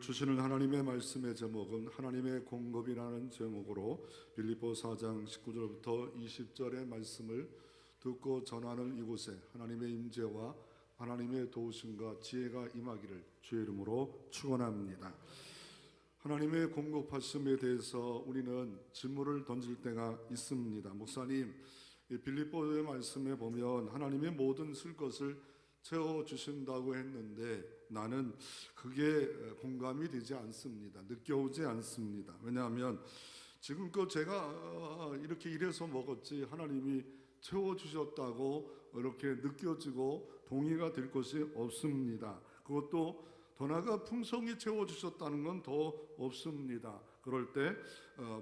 주시는 하나님의 말씀의 제목은 하나님의 공급이라는 제목으로 빌립보 4장 19절부터 20절의 말씀을 듣고 전하는 이곳에 하나님의 임재와 하나님의 도우심과 지혜가 임하기를 주의 이름으로 축원합니다. 하나님의 공급하심에 대해서 우리는 질문을 던질 때가 있습니다. 목사님, 빌립보의 말씀에 보면 하나님의 모든 쓸 것을 채워주신다고 했는데 나는 그게 공감이 되지 않습니다. 느껴오지 않습니다. 왜냐하면 지금껏 제가 이렇게 일해서 먹었지 하나님이 채워주셨다고 이렇게 느껴지고 동의가 될 것이 없습니다. 그것도 더 나아가 풍성히 채워주셨다는 건 더 없습니다. 그럴 때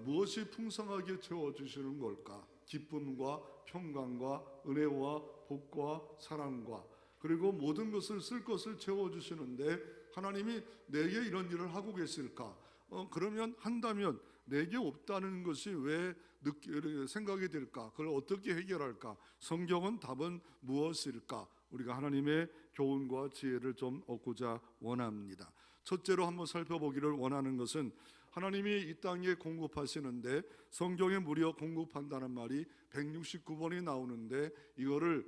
무엇이 풍성하게 채워주시는 걸까? 기쁨과 평강과 은혜와 복과 사랑과 그리고 모든 것을 쓸 것을 채워주시는데 하나님이 내게 이런 일을 하고 계실까? 그러면 한다면 내게 없다는 것이 왜 생각이 될까? 그걸 어떻게 해결할까? 성경은 답은 무엇일까? 우리가 하나님의 교훈과 지혜를 좀 얻고자 원합니다. 첫째로 한번 살펴보기를 원하는 것은 하나님이 이 땅에 공급하시는데 성경에 무려 공급한다는 말이 169번이 나오는데 이거를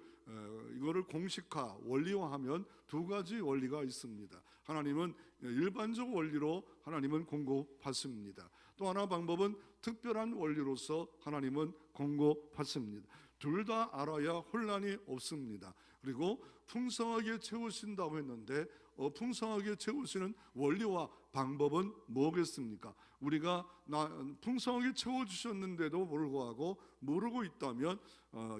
공식화, 원리화하면 두 가지 원리가 있습니다. 하나님은 일반적 원리로 하나님은 공급하십니다. 또 하나 방법은 특별한 원리로서 하나님은 공급하십니다. 둘 다 알아야 혼란이 없습니다. 그리고 풍성하게 채우신다고 했는데 풍성하게 채우시는 원리와 방법은 뭐겠습니까? 우리가 풍성하게 채워주셨는데도 불구하고 모르고 있다면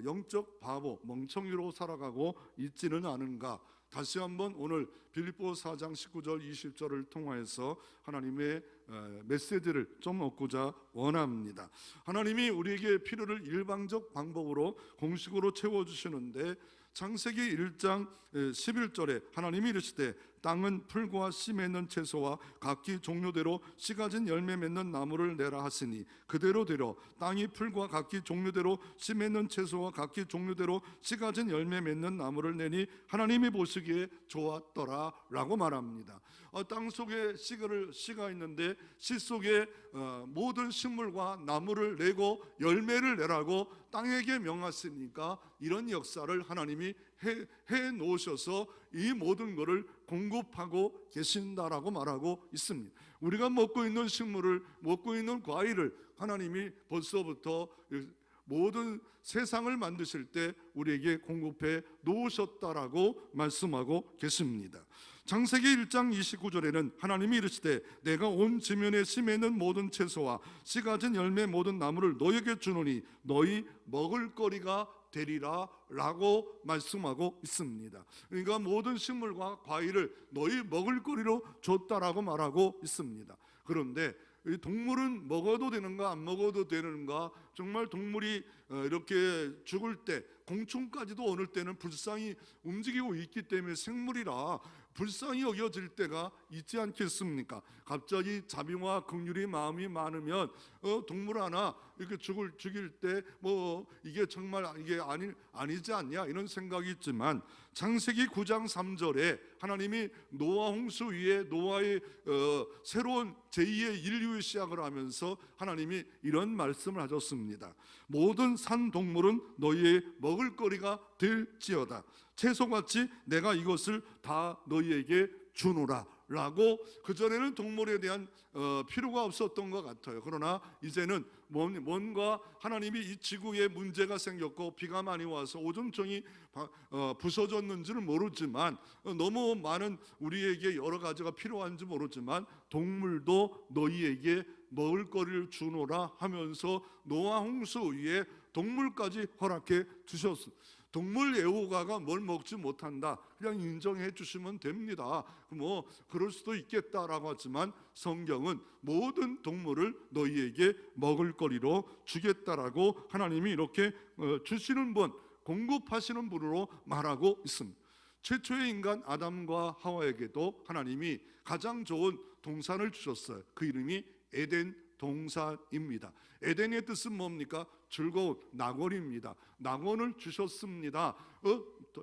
영적 바보, 멍청이로 살아가고 있지는 않은가? 다시 한번 오늘 빌립보 4장 19절 20절을 통하여서 하나님의 메시지를 좀 얻고자 원합니다. 하나님이 우리에게 필요를 일방적 방법으로 공식으로 채워주시는데 창세기 1장 11절에 하나님이 이르시되 땅은 풀과 씨 맺는 채소와 각기 종류대로 씨 가진 열매 맺는 나무를 내라 하시니 그대로되려 땅이 풀과 각기 종류대로 씨 맺는 채소와 각기 종류대로 씨 가진 열매 맺는 나무를 내니 하나님이 보시기에 좋았더라 라고 말합니다. 땅 속에 씨가 있는데 씨 속에 모든 식물과 나무를 내고 열매를 내라고 땅에게 명하시니까 이런 역사를 하나님이 해 놓으셔서 이 모든 것을 공급하고 계신다라고 말하고 있습니다. 우리가 먹고 있는 식물을 먹고 있는 과일을 하나님이 벌써부터 모든 세상을 만드실 때 우리에게 공급해 놓으셨다라고 말씀하고 계십니다. 창세기 1장 29절에는 하나님이 이르시되 내가 온 지면에 씨 맺는 모든 채소와 씨 가진 열매 모든 나무를 너에게 주노니 너희 먹을 거리가 되리라 라고 말씀하고 있습니다. 그러니까 모든 식물과 과일을 너희 먹을 거리로 줬다라고 말하고 있습니다. 그런데 동물은 먹어도 되는가 안 먹어도 되는가? 정말 동물이 이렇게 죽을 때 공충까지도 어느 때는 불쌍히 움직이고 있기 때문에 생물이라 불쌍히 여겨질 때가 있지 않겠습니까? 갑자기 자비와 긍휼이 마음이 많으면 동물 하나 이렇게 죽일 때 이게 정말 이게 아니지 않냐 이런 생각이 있지만 창세기 9장 3절에 하나님이 노아 홍수 위에 노아의 새로운 제2의 인류의 시작을 하면서 하나님이 이런 말씀을 하셨습니다. 모든 산 동물은 너희의 먹을거리가 될지어다. 채소같이 내가 이것을 다 너희에게 주노라 라고 그전에는 동물에 대한 필요가 없었던 것 같아요. 그러나 이제는 뭔가 하나님이 이 지구에 문제가 생겼고 비가 많이 와서 오존층이 부서졌는지는 모르지만 너무 많은 우리에게 여러 가지가 필요한지 모르지만 동물도 너희에게 먹을 거리를 주노라 하면서 노아 홍수 위에 동물까지 허락해 주셨습니다. 동물 애호가가 뭘 먹지 못한다 그냥 인정해 주시면 됩니다. 그럴 수도 있겠다라고 하지만 성경은 모든 동물을 너희에게 먹을 거리로 주겠다라고 하나님이 이렇게 주시는 분, 공급하시는 분으로 말하고 있습니다. 최초의 인간 아담과 하와에게도 하나님이 가장 좋은 동산을 주셨어요. 그 이름이 에덴 동사입니다. 에덴의 뜻은 뭡니까? 즐거운 낙원입니다. 낙원을 주셨습니다.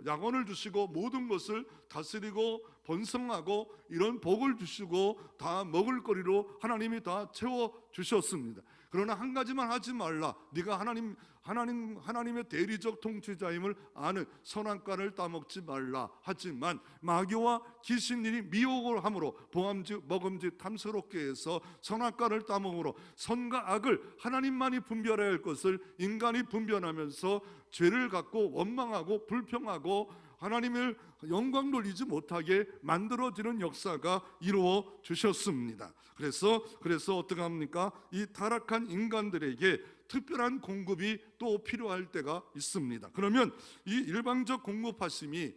낙원을 주시고 모든 것을 다스리고 번성하고 이런 복을 주시고 다 먹을거리로 하나님이 다 채워 주셨습니다. 그러나 한 가지만 하지 말라. 네가 하나님의 대리적 통치자임을 아는 선악과를 따먹지 말라. 하지만 마귀와 귀신들이 미혹을 함으로 보암직 먹음직 탐스럽게 해서 선악과를 따먹으로 선과 악을 하나님만이 분별해야 할 것을 인간이 분별하면서 죄를 갖고 원망하고 불평하고 하나님을 영광 돌리지 못하게 만들어지는 역사가 이루어 주셨습니다. 그래서 어떻게 합니까? 이 타락한 인간들에게 특별한 공급이 또 필요할 때가 있습니다. 그러면 이 일방적 공급하심이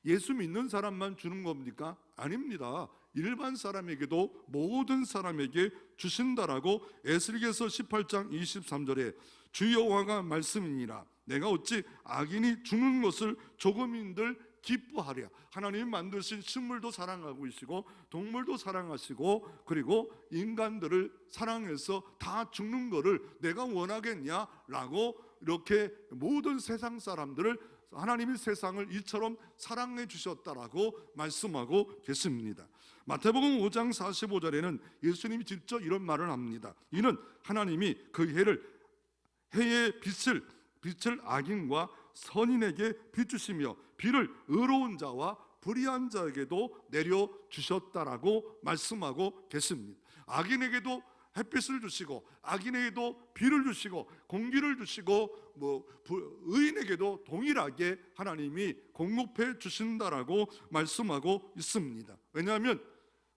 예수 믿는 사람만 주는 겁니까? 아닙니다. 일반 사람에게도 모든 사람에게 주신다라고 에스겔서 18장 23절에 주 여호와가 말씀이니라. 내가 어찌 악인이 주는 것을 조금인들 기뻐하랴. 하나님이 만드신 식물도 사랑하고 계시고 동물도 사랑하시고 그리고 인간들을 사랑해서 다 죽는 거를 내가 원하겠냐라고 이렇게 모든 세상 사람들을 하나님이 세상을 이처럼 사랑해 주셨다라고 말씀하고 계십니다. 마태복음 5장 45절에는 예수님이 직접 이런 말을 합니다. 이는 하나님이 그 해의 빛을 악인과 선인에게 비추시며 비를 의로운 자와 불의한 자에게도 내려주셨다라고 말씀하고 계십니다. 악인에게도 햇빛을 주시고 악인에게도 비를 주시고 공기를 주시고 의인에게도 동일하게 하나님이 공급해 주신다라고 말씀하고 있습니다. 왜냐하면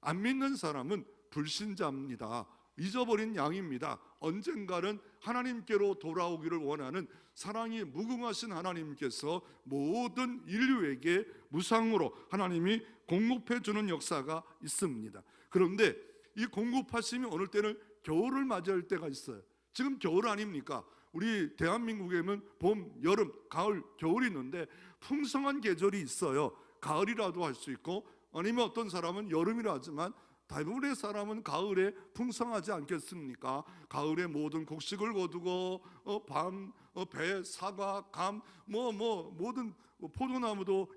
안 믿는 사람은 불신자입니다. 잊어버린 양입니다. 언젠가는 하나님께로 돌아오기를 원하는 사랑이 무궁하신 하나님께서 모든 인류에게 무상으로 하나님이 공급해 주는 역사가 있습니다. 그런데 이 공급하심이 어느 때는 겨울을 맞이할 때가 있어요. 지금 겨울 아닙니까? 우리 대한민국에는 봄, 여름, 가을, 겨울이 있는데 풍성한 계절이 있어요. 가을이라도 할 수 있고 아니면 어떤 사람은 여름이라 하지만 대부분의 사람은 가을에 풍성하지 않겠습니까? 가을에 모든 곡식을 거두고 밤, 배, 사과, 감, 모든 포도나무도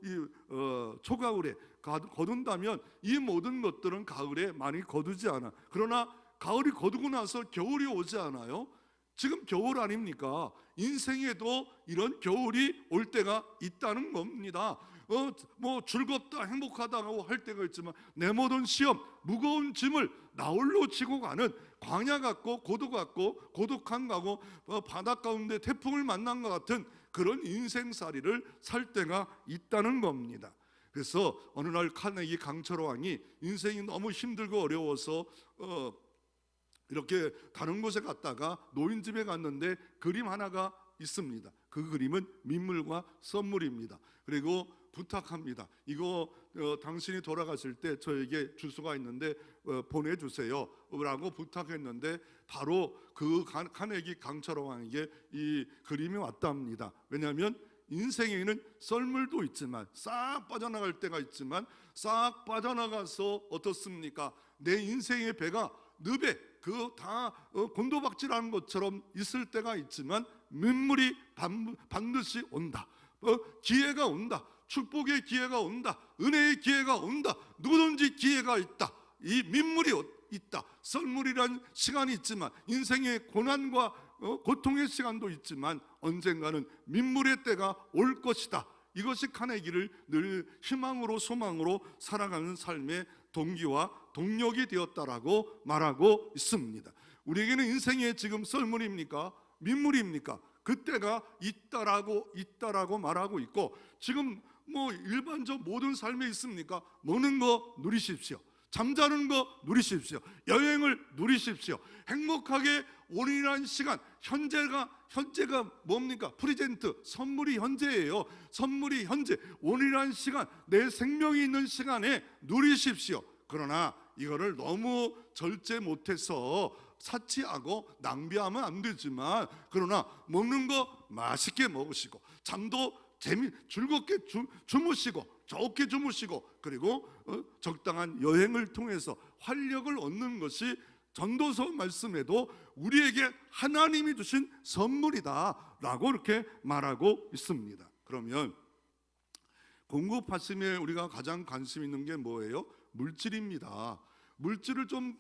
초가을에 거둔다면 이 모든 것들은 가을에 많이 거두지 않아. 그러나 가을이 거두고 나서 겨울이 오지 않아요? 지금 겨울 아닙니까? 인생에도 이런 겨울이 올 때가 있다는 겁니다. 즐겁다 행복하다고 할 때가 있지만 내 모든 시험 무거운 짐을 나홀로 지고 가는 광야 같고 고도 같고 고독한 가고 바다 가운데 태풍을 만난 것 같은 그런 인생살이를 살 때가 있다는 겁니다. 그래서 어느 날 카네기 강철 왕이 인생이 너무 힘들고 어려워서 이렇게 다른 곳에 갔다가 노인집에 갔는데 그림 하나가 있습니다. 그 그림은 민물과 썬물입니다. 그리고 부탁합니다. 이거 당신이 돌아가실 때 저에게 주소가 있는데 보내주세요 라고 부탁했는데 바로 그 카네기 강철 왕에게 이 그림이 왔답니다. 왜냐하면 인생에는 썰물도 있지만 싹 빠져나갈 때가 있지만 싹 빠져나가서 어떻습니까? 내 인생의 배가 늪에 다 곤도박질하는 것처럼 있을 때가 있지만 민물이 반드시 온다. 기회가 온다. 축복의 기회가 온다. 은혜의 기회가 온다. 누구든지 기회가 있다. 이 민물이 있다. 썰물이란 시간이 있지만 인생의 고난과 고통의 시간도 있지만 언젠가는 민물의 때가 올 것이다. 이것이 카네기를 늘 희망으로 소망으로 살아가는 삶의 동기와 동력이 되었다라고 말하고 있습니다. 우리에게는 인생의 지금 썰물입니까? 민물입니까? 그때가 있다라고 말하고 있고 지금 일반적 모든 삶에 있습니까? 먹는 거 누리십시오. 잠자는 거 누리십시오. 여행을 누리십시오. 행복하게 온전한 시간, 현재가 뭡니까? 프리젠트, 선물이 현재예요. 선물이 현재, 온전한 시간, 내 생명이 있는 시간에 누리십시오. 그러나 이거를 너무 절제 못해서 사치하고 낭비하면 안 되지만 그러나 먹는 거 맛있게 먹으시고 잠도 즐겁게 주무시고 좋게 주무시고 그리고 적당한 여행을 통해서 활력을 얻는 것이 전도서 말씀에도 우리에게 하나님이 주신 선물이다 라고 이렇게 말하고 있습니다. 그러면 공급하심에 우리가 가장 관심 있는 게 뭐예요? 물질입니다. 물질을 좀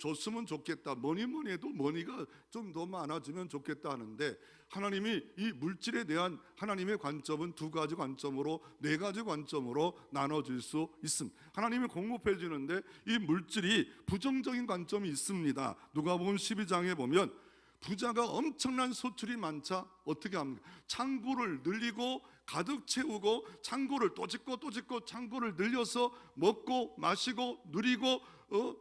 줬으면 좋겠다. 뭐니 해도 머니가 좀 더 많아지면 좋겠다 하는데, 하나님이 이 물질에 대한 하나님의 관점은 두 가지 관점으로, 네 가지 관점으로 나눠질 수 있습니다. 하나님이 공급해 주는데 이 물질이 부정적인 관점이 있습니다. 누가복음 12장에 보면 부자가 엄청난 소출이 많자 어떻게 합니까? 창고를 늘리고 가득 채우고 창고를 또 짓고 또 짓고 창고를 늘려서 먹고 마시고 누리고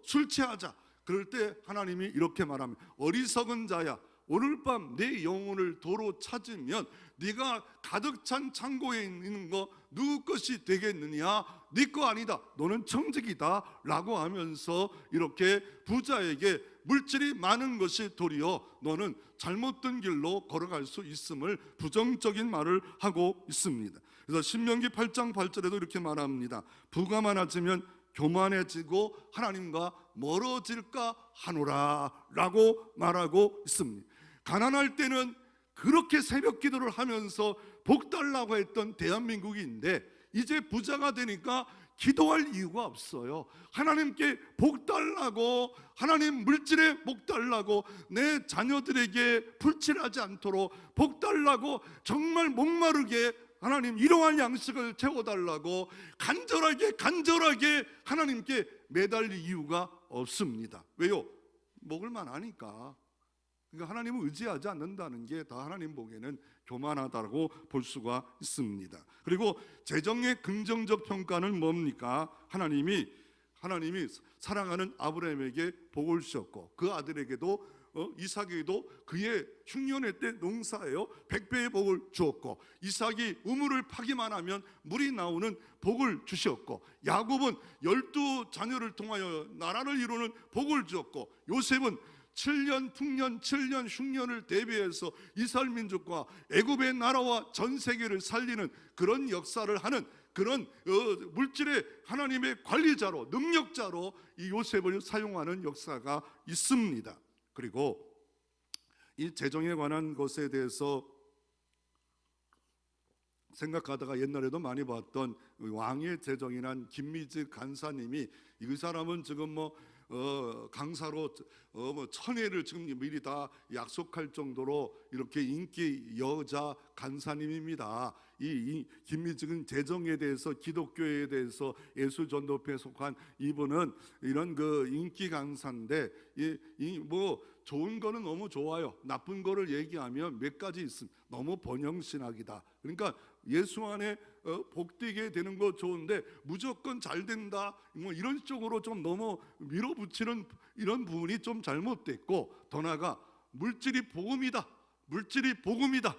술 취하자. 그럴 때 하나님이 이렇게 말합니다. 어리석은 자야, 오늘 밤 내 영혼을 도로 찾으면 네가 가득 찬 창고에 있는 거 누구 것이 되겠느냐? 네 거 아니다, 너는 청직이다 라고 하면서 이렇게 부자에게 물질이 많은 것이 도리어 너는 잘못된 길로 걸어갈 수 있음을 부정적인 말을 하고 있습니다. 그래서 신명기 8장 8절에도 이렇게 말합니다. 부가 많아지면 교만해지고 하나님과 멀어질까 하노라 라고 말하고 있습니다. 가난할 때는 그렇게 새벽 기도를 하면서 복 달라고 했던 대한민국인데, 이제 부자가 되니까 기도할 이유가 없어요. 하나님께 복 달라고, 하나님 물질에 복 달라고, 내 자녀들에게 불칠하지 않도록 복 달라고, 정말 목마르게 하나님 일용할 양식을 채워달라고 간절하게 하나님께 매달릴 이유가 없습니다. 왜요? 먹을만 하니까. 그러니까 하나님을 의지하지 않는다는 게 다 하나님 보기에는 교만하다고 볼 수가 있습니다. 그리고 재정의 긍정적 평가는 뭡니까? 하나님이 사랑하는 아브라함에게 복을 주셨고, 그 아들에게도 이삭에게도 그의 흉년의 때 농사에요 100배의 복을 주었고, 이삭이 우물을 파기만 하면 물이 나오는 복을 주셨고, 야곱은 12자녀를 통하여 나라를 이루는 복을 주었고, 요셉은 7년 풍년 7년 흉년을 대비해서 이스라엘 민족과 애굽의 나라와 전 세계를 살리는 그런 역사를 하는 그런 물질의 하나님의 관리자로, 능력자로 이 요셉을 사용하는 역사가 있습니다. 그리고 이 재정에 관한 것에 대해서 생각하다가 옛날에도 많이 봤던 왕의 재정이란 김미지 간사님이, 이 사람은 지금 강사로 천회를 지금 미리 다 약속할 정도로 이렇게 인기 여자 간사님입니다. 이 김미직은 재정에 대해서, 기독교에 대해서, 예수전도회에 속한 이분은 이런 그 인기 강사인데, 좋은 거는 너무 좋아요. 나쁜 거를 얘기하면 몇 가지 있습니다. 너무 번영신학이다. 그러니까 예수 안에 복되게 되는 거 좋은데 무조건 잘 된다, 이런 쪽으로 좀 너무 밀어붙이는 이런 부분이 좀 잘못됐고, 더 나아가 물질이 복음이다, 물질이 복음이다.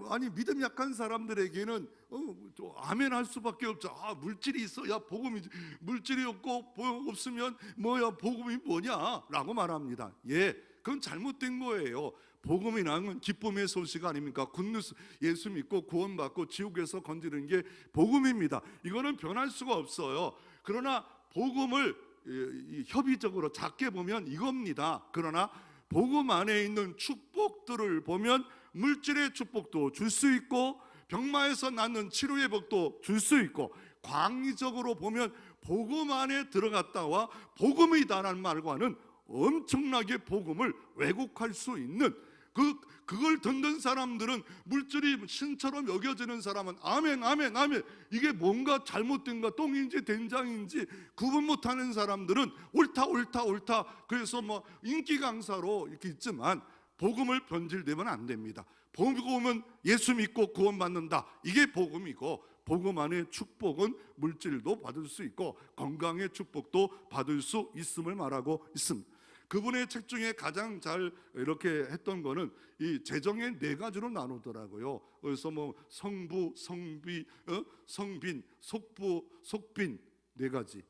아니 믿음 약한 사람들에게는 아멘 할 수밖에 없죠. 물질이 있어야 복음이지, 물질이 없고 복음 없으면 복음이 뭐냐라고 말합니다. 그건 잘못된 거예요. 복음이란 기쁨의 소식 아닙니까? 굿뉴스, 예수 믿고 구원받고 지옥에서 건지는 게 복음입니다. 이거는 변할 수가 없어요. 그러나 복음을 협의적으로 작게 보면 이겁니다. 그러나 복음 안에 있는 축복들을 보면 물질의 축복도 줄 수 있고, 병마에서 낳는 치료의 복도 줄 수 있고, 광의적으로 보면 복음 안에 들어갔다와 복음이다라는 말과는 엄청나게 복음을 왜곡할 수 있는, 그걸 듣는 사람들은, 물질이 신처럼 여겨지는 사람은 아멘 아멘 아멘, 이게 뭔가 잘못된가, 똥인지 된장인지 구분 못하는 사람들은 옳다 그래서 인기 강사로 이렇게 있지만, 복음을 변질되면 안 됩니다. 복음은 예수 믿고 구원받는다, 이게 복음이고, 복음 안의 축복은 물질도 받을 수 있고 건강의 축복도 받을 수 있음을 말하고 있습니다. 그분의 책 중에 가장 잘 이렇게 했던 거는 이 재정의 네 가지로 나누더라고요. 그래서 성부, 성비, 성빈, 속부, 속빈 네 가지.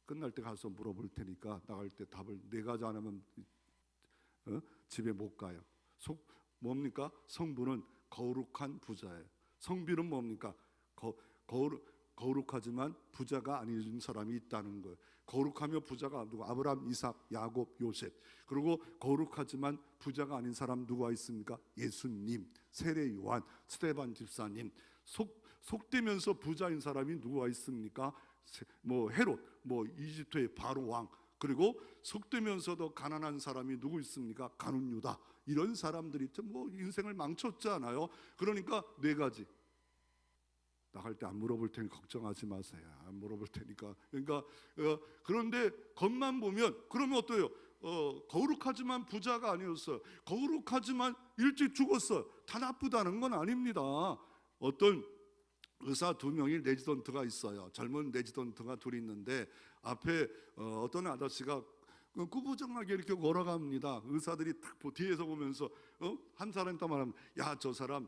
끝날 때 가서 물어볼 테니까 나갈 때 답을 네 가지 안 하면 집에 못 가요. 뭡니까? 성부는 거룩한 부자예요. 성비는 뭡니까? 거룩하지만 부자가 아닌 사람이 있다는 거예요. 거룩하며 부자가 누구? 아브라함, 이삭, 야곱, 요셉. 그리고 거룩하지만 부자가 아닌 사람 누가 있습니까? 예수님, 세례 요한, 스데반 집사님. 속되면서 부자인 사람이 누가 있습니까? 뭐 헤롯, 뭐 이집트의 바로 왕. 그리고 속되면서도 가난한 사람이 누구 있습니까? 가룟 유다. 이런 사람들이 뭐 인생을 망쳤잖아요. 그러니까 네 가지. 나갈 때 안 물어볼 테니 걱정하지 마세요. 안 물어볼 테니까. 그러니까 그런데 겉만 보면 그러면 어때요? 거룩하지만 부자가 아니었어요. 거룩하지만 일찍 죽었어요. 다 나쁘다는 건 아닙니다. 어떤 의사 2명이 레지던트가 있어요. 젊은 레지던트가 둘이 있는데 앞에 어떤 아저씨가 꾸부정하게 이렇게 걸어갑니다. 의사들이 딱 뒤에서 보면서 한 사람이 딱 말하면, 야, 저 사람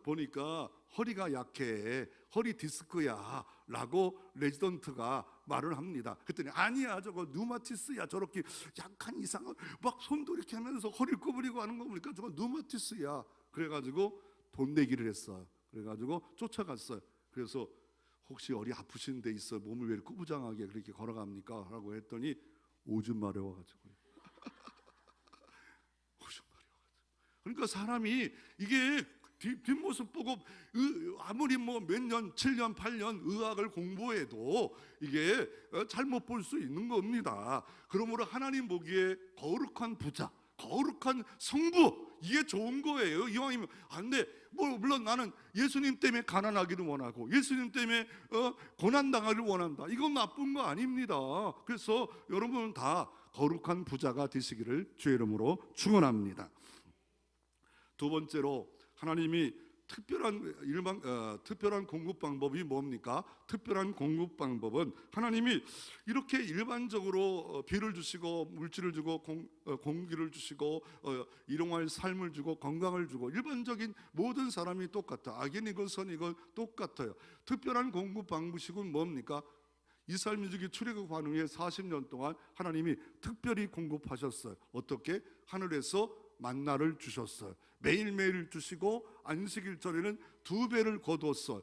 보니까 허리가 약해, 허리 디스크야 라고 레지던트가 말을 합니다. 그랬더니 아니야, 저거 누마티스야. 저렇게 약간 이상한 막 손도 이렇게 하면서 허리를 구부리고 하는 거 보니까 저거 누마티스야. 그래가지고 돈 내기를 했어요. 그래가지고 쫓아갔어요. 그래서 혹시 어디 아프신 데 있어? 몸을 왜 꾸부장하게 그렇게 걸어갑니까? 라고 했더니 오줌 마려워가지고. 오줌 마려워가지고. 그러니까 사람이 이게 뒷모습 보고 아무리 뭐 몇 년, 7년, 8년 의학을 공부해도 이게 잘못 볼 수 있는 겁니다. 그러므로 하나님 보기에 거룩한 부자, 거룩한 성부, 이게 좋은 거예요. 이왕이면 안 돼. 뭐 물론 나는 예수님 때문에 가난하기를 원하고 예수님 때문에 고난당하기를 원한다. 이건 나쁜 거 아닙니다. 그래서 여러분은 다 거룩한 부자가 되시기를 주의 이름으로 축원합니다. 두 번째로 하나님이 특별한 공급 방법이 뭡니까? 특별한 공급 방법은 하나님이 이렇게 일반적으로 비를 주시고 물질을 주고 공기를 주시고 일용할 삶을 주고 건강을 주고 일반적인 모든 사람이 똑같아. 악인이건 선이건 똑같아요. 특별한 공급 방식은 뭡니까? 이스라엘민족이 출애굽한 후에 40년 동안 하나님이 특별히 공급하셨어요. 어떻게? 하늘에서 만나를 주셨어요. 매일매일 주시고 안식일절에는 2배를 거뒀어요.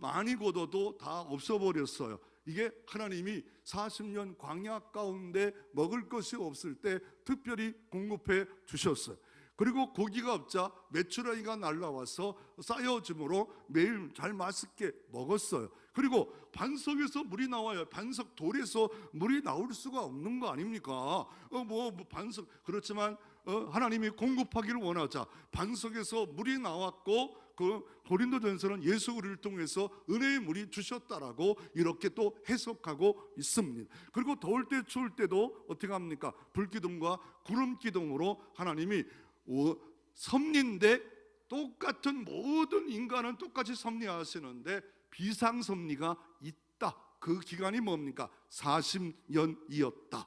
많이 거둬도 다 없어버렸어요. 이게 하나님이 40년 광야 가운데 먹을 것이 없을 때 특별히 공급해 주셨어요. 그리고 고기가 없자 메추라기가 날라와서 쌓여짐으로 매일 잘 맛있게 먹었어요. 그리고 반석에서 물이 나와요. 반석 돌에서 물이 나올 수가 없는 거 아닙니까? 반석 그렇지만 하나님이 공급하기를 원하자 반석에서 물이 나왔고 그 고린도전서는 예수 그리스도를 통해서 은혜의 물이 주셨다라고 이렇게 또 해석하고 있습니다. 그리고 더울 때 추울 때도 어떻게 합니까? 불기둥과 구름기둥으로 하나님이 섭리인데 똑같은 모든 인간은 똑같이 섭리하시는데 비상섭리가 있다. 그 기간이 뭡니까? 40년이었다.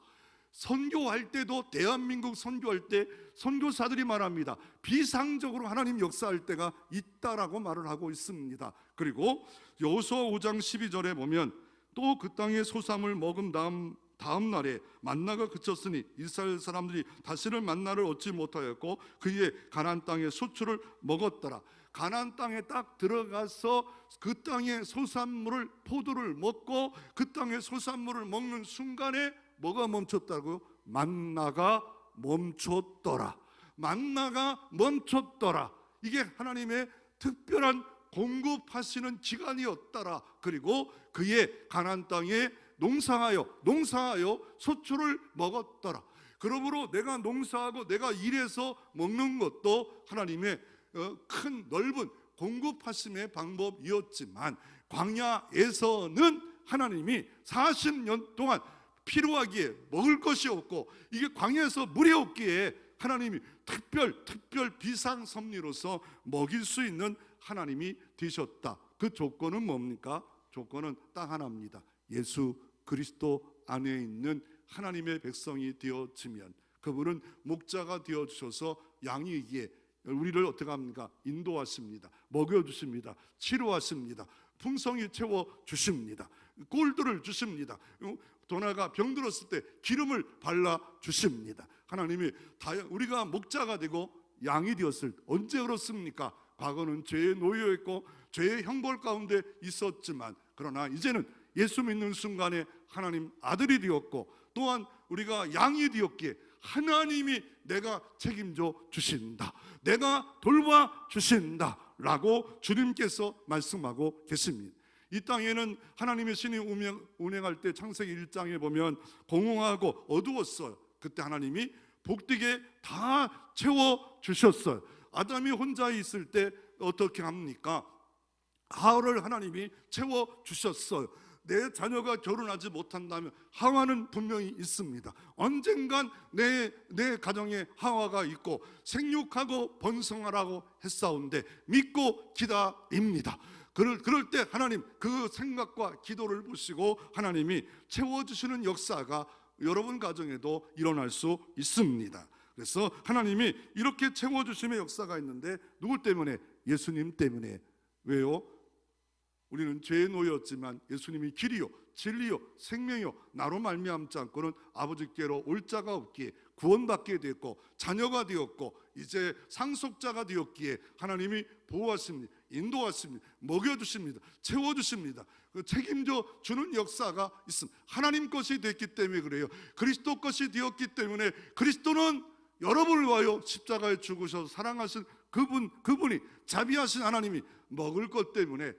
선교할 때도 대한민국 선교할 때 선교사들이 말합니다. 비상적으로 하나님 역사할 때가 있다라고 말을 하고 있습니다. 그리고 여호수아 5장 12절에 보면 또 그 땅의 소삼을 먹은 다음 날에 만나가 그쳤으니 이스라엘 사람들이 다시는 만나를 얻지 못하였고 그의 가나안 땅의 소출을 먹었더라. 가나안 땅에 딱 들어가서 그 땅의 소산물을 포도를 먹고 그 땅의 소산물을 먹는 순간에 뭐가 멈췄다고요? 만나가 멈췄더라. 만나가 멈췄더라. 이게 하나님의 특별한 공급하시는 기간이었더라. 그리고 그의 가나안 땅에 농사하여 소출을 먹었더라. 그러므로 내가 농사하고 내가 일해서 먹는 것도 하나님의 큰 넓은 공급하심의 방법이었지만 광야에서는 하나님이 40년 동안 필요하기에 먹을 것이 없고 이게 광야에서 물이 없기에 하나님이 특별 비상섭리로서 먹일 수 있는 하나님이 되셨다. 그 조건은 뭡니까? 조건은 딱 하나입니다. 예수 그리스도 안에 있는 하나님의 백성이 되어지면 그분은 목자가 되어주셔서 양이기에 우리를 어떻게 합니까? 인도하십니다. 먹여주십니다. 치료하십니다. 풍성히 채워주십니다. 꼴들을 주십니다. 도나가 병들었을 때 기름을 발라주십니다. 하나님이 우리가 목자가 되고 양이 되었을 때 언제 그렇습니까? 과거는 죄에 놓여있고 죄의 형벌 가운데 있었지만 그러나 이제는 예수 믿는 순간에 하나님 아들이 되었고 또한 우리가 양이 되었기에 하나님이 내가 책임져 주신다, 내가 돌봐 주신다 라고 주님께서 말씀하고 계십니다. 이 땅에는 하나님의 신이 운행할 때 창세기 1장에 보면 공허하고 어두웠어요. 그때 하나님이 복되게 다 채워주셨어요. 아담이 혼자 있을 때 어떻게 합니까? 하와를 하나님이 채워주셨어요. 내 자녀가 결혼하지 못한다면 하와는 분명히 있습니다. 언젠간 내 가정에 하와가 있고 생육하고 번성하라고 했사온데 믿고 기다립니다. 그럴 때 하나님 그 생각과 기도를 보시고 하나님이 채워주시는 역사가 여러분 가정에도 일어날 수 있습니다. 그래서 하나님이 이렇게 채워주심의 역사가 있는데 누구 때문에? 예수님 때문에. 왜요? 우리는 죄에 놓였지만 예수님이 길이요 진리요 생명이요 나로 말미암지 않고는 아버지께로 올 자가 없기에 구원받게 되었고 자녀가 되었고 이제 상속자가 되었기에 하나님이 보호하십니다, 인도하십니다, 먹여주십니다, 채워주십니다. 그 책임져 주는 역사가 있습니다. 하나님 것이 됐기 때문에 그래요. 그리스도 것이 되었기 때문에 그리스도는 여러분을 위하여 십자가에 죽으셔서 사랑하신 그분이 자비하신 하나님이 먹을 것 때문에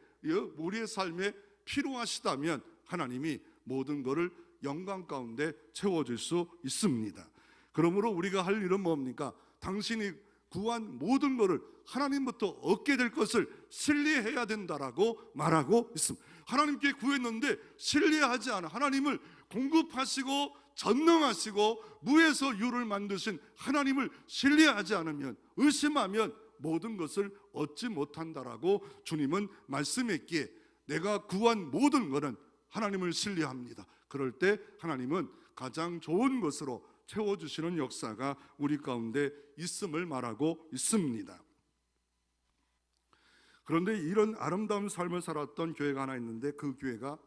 우리의 삶에 필요하시다면 하나님이 모든 것을 영광 가운데 채워줄 수 있습니다. 그러므로 우리가 할 일은 뭡니까? 당신이 구한 모든 것을 하나님부터 얻게 될 것을 신뢰해야 된다라고 말하고 있습니다. 하나님께 구했는데 신뢰하지 않아 하나님을 공급하시고 전능하시고 무에서 유를 만드신 하나님을 신뢰하지 않으면, 의심하면 모든 것을 얻지 못한다라고 주님은 말씀했기에 내가 구한 모든 것은 하나님을 신뢰합니다. 그럴 때 하나님은 가장 좋은 것으로 채워주시는 역사가 우리 가운데 있음을 말하고 있습니다. 그런데 이런 아름다운 삶을 살았던 교회가 하나 있는데 그 교회가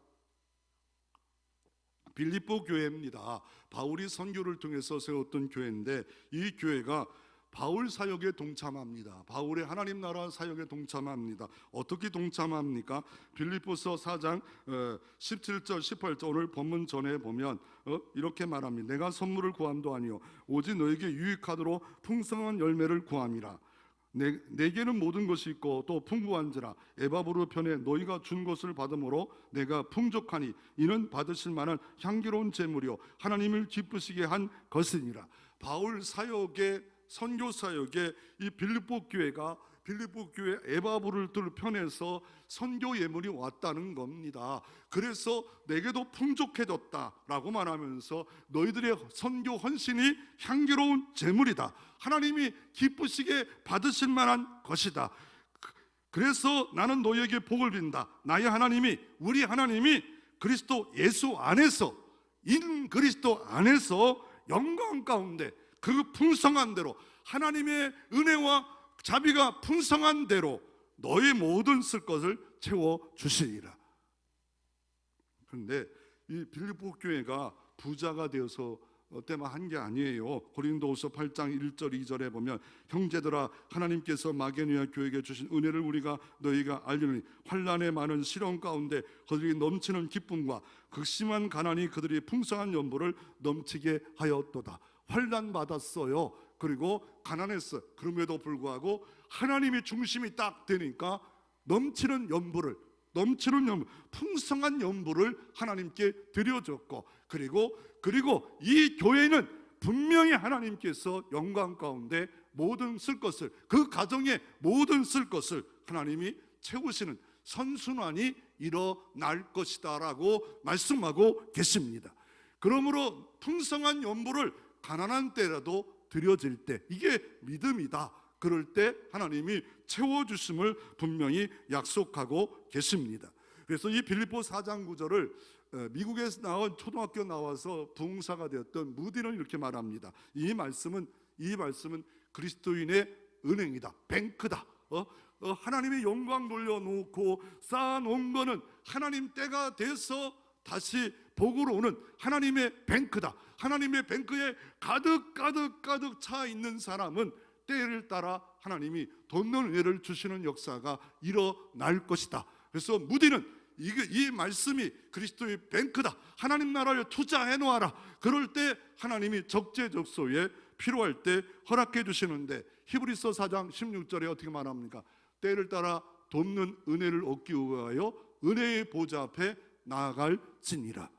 빌립보 교회입니다. 바울이 선교를 통해서 세웠던 교회인데 이 교회가 바울 사역에 동참합니다. 바울의 하나님 나라 사역에 동참합니다. 어떻게 동참합니까? 빌립보서 4장 17절 18절 오늘 본문 전에 보면 이렇게 말합니다. 내가 선물을 구함도 아니요 오직 너에게 유익하도록 풍성한 열매를 구함이라. 내게는 모든 것이 있고 또 풍부한지라 에바브로 편에 너희가 준 것을 받음으로 내가 풍족하니 이는 받으실 만한 향기로운 제물이요 하나님을 기쁘시게 한 것이니라. 바울 사역의 선교 사역에 이 빌립보 교회가 빌립보 교회 에바브를 편에서 선교 예물이 왔다는 겁니다. 그래서 내게도 풍족해졌다라고 말하면서 너희들의 선교 헌신이 향기로운 제물이다, 하나님이 기쁘시게 받으실 만한 것이다. 그래서 나는 너희에게 복을 빈다. 나의 하나님이, 우리 하나님이 그리스도 예수 안에서, 인 그리스도 안에서 영광 가운데 그 풍성한 대로 하나님의 은혜와 자비가 풍성한 대로 너의 모든 쓸 것을 채워주시리라. 그런데 이 빌립보 교회가 부자가 되어서 때만 한 게 아니에요. 고린도후서 8장 1절 2절에 보면 형제들아 하나님께서 마게도냐 교회에게 주신 은혜를 우리가 너희가 알리니 환난의 많은 시련 가운데 그들이 넘치는 기쁨과 극심한 가난이 그들이 풍성한 연보를 넘치게 하였도다. 환난 받았어요. 그리고 가난했어요. 그럼에도 불구하고 하나님의 중심이 딱 되니까 넘치는 연보를, 풍성한 연보를 하나님께 드려줬고, 그리고 이 교회는 분명히 하나님께서 영광 가운데 모든 쓸 것을, 그 가정의 모든 쓸 것을 하나님이 채우시는 선순환이 일어날 것이다 라고 말씀하고 계십니다. 그러므로 풍성한 연보를 가난한 때라도 드려질 때 이게 믿음이다. 그럴 때 하나님이 채워주심을 분명히 약속하고 계십니다. 그래서 이 빌립보 4장 9절을 미국에서 나온 초등학교 나와서 부흥사가 되었던 무디는 이렇게 말합니다. 이 말씀은 그리스도인의 은행이다, 뱅크다. 하나님의 영광 돌려놓고 쌓아놓은 거는 하나님 때가 돼서 다시 복으로 오는 하나님의 뱅크다. 하나님의 뱅크에 가득 차 있는 사람은 때를 따라 하나님이 돕는 은혜를 주시는 역사가 일어날 것이다. 그래서 무디는 이 말씀이 그리스도의 뱅크다. 하나님 나라를 투자해 놓아라. 그럴 때 하나님이 적재적소에 필요할 때 허락해 주시는데, 히브리서 4장 16절에 어떻게 말합니까? 때를 따라 돕는 은혜를 얻기 위하여 은혜의 보좌 앞에 나아갈지니라.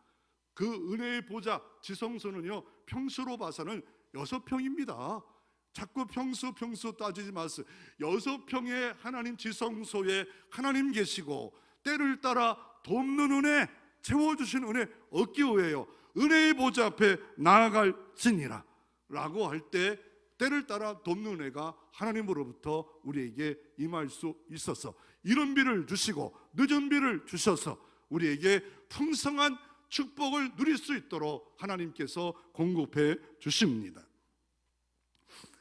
그 은혜의 보좌, 지성소는요, 평수로 봐서는 6평입니다. 자꾸 평수 따지지 마세요. 6평의 하나님 지성소에 하나님 계시고, 때를 따라 돕는 은혜, 채워주신 은혜 얻기 위하여 은혜의 보좌 앞에 나아갈지니라 라고 할 때, 때를 따라 돕는 은혜가 하나님으로부터 우리에게 임할 수 있어서 이른 비를 주시고 늦은 비를 주셔서 우리에게 풍성한 축복을 누릴 수 있도록 하나님께서 공급해 주십니다.